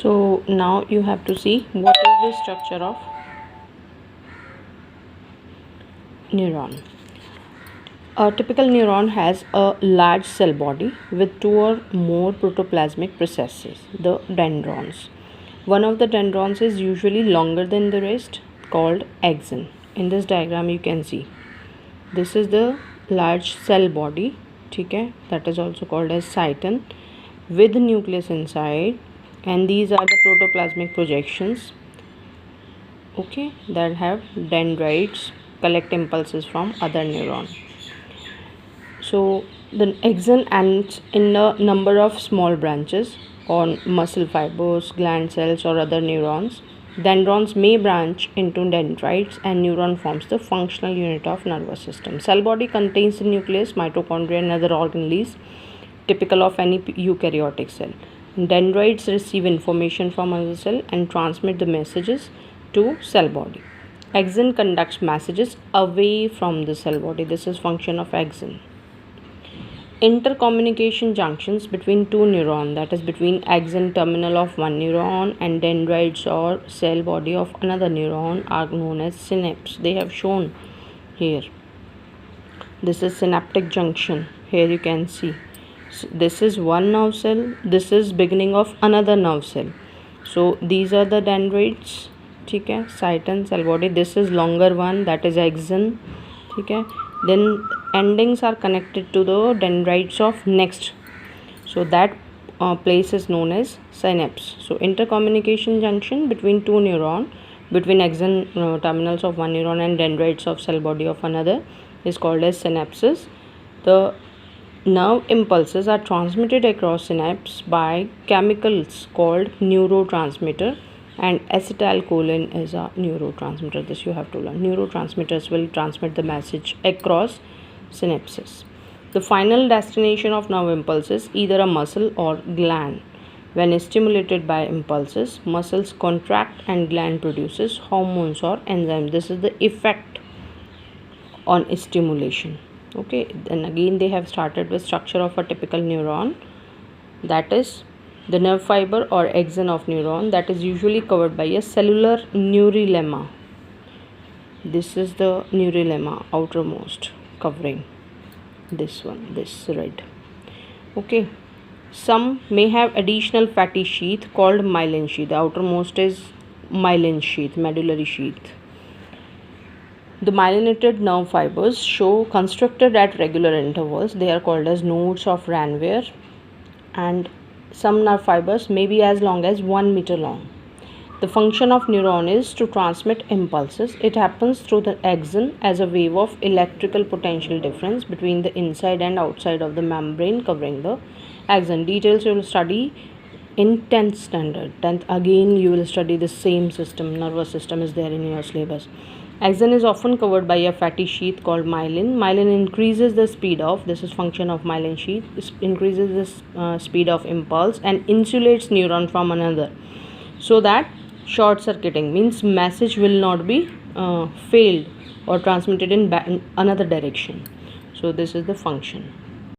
So now you have to see what is the structure of neuron. A typical neuron has a large cell body with two or more protoplasmic processes, the dendrons. One of the dendrons is usually longer than the rest, called axon. In this diagram you can see this is the large cell body, okay, that is also called as cyton, with nucleus inside, and these are the protoplasmic projections, okay, that have dendrites collect impulses from other neuron. So the axon ends in a number of small branches on muscle fibers, gland cells, or other neurons. Dendrons may branch into dendrites, and neuron forms the functional unit of nervous system. Cell body contains the nucleus, mitochondria, and other organelles typical of any eukaryotic cell. Dendrites receive information from other cell and transmit the messages to cell body. Axon conducts messages away from the cell body. This is function of axon. Intercommunication junctions between two neurons, that is between axon terminal of one neuron and dendrites or cell body of another neuron, are known as synapse. They have shown here. This is synaptic junction. Here you can see. So this is one nerve cell. This is beginning of another nerve cell. So these are the dendrites. Okay, cyton, cell body. This is longer one, that is axon. Okay, then endings are connected to the dendrites of next, so that place is known as synapse. So intercommunication junction between two neuron, between axon terminals of one neuron and dendrites of cell body of another, is called as synapses. The nerve impulses are transmitted across synapse by chemicals called neurotransmitter, and acetylcholine is a neurotransmitter. This you have to learn. Neurotransmitters will transmit the message across synapses. The final destination of nerve impulses, either a muscle or gland. When stimulated by impulses, muscles contract and gland produces hormones or enzymes. This is the effect on stimulation. Okay, then again they have started with structure of a typical neuron, that is the nerve fiber or axon of neuron, that is usually covered by a cellular neurolemma. This is the neurolemma, outermost covering, this one, this red. Okay, some may have additional fatty sheath called myelin sheath. The outermost is myelin sheath, medullary sheath. The myelinated nerve fibers show constructed at regular intervals. They are called as nodes of Ranvier, and some nerve fibers may be as long as 1 meter long. The function of neuron is to transmit impulses. It happens through the axon as a wave of electrical potential difference between the inside and outside of the membrane covering the axon. Details you will study in 10th standard. 10th again you will study the same system. Nervous system is there in your syllabus. Axon is often covered by a fatty sheath called myelin. Myelin increases the speed of, this is function of myelin sheath, increases the speed of impulse and insulates neuron from another, so that short circuiting means message will not be failed or transmitted in another direction. So this is the function.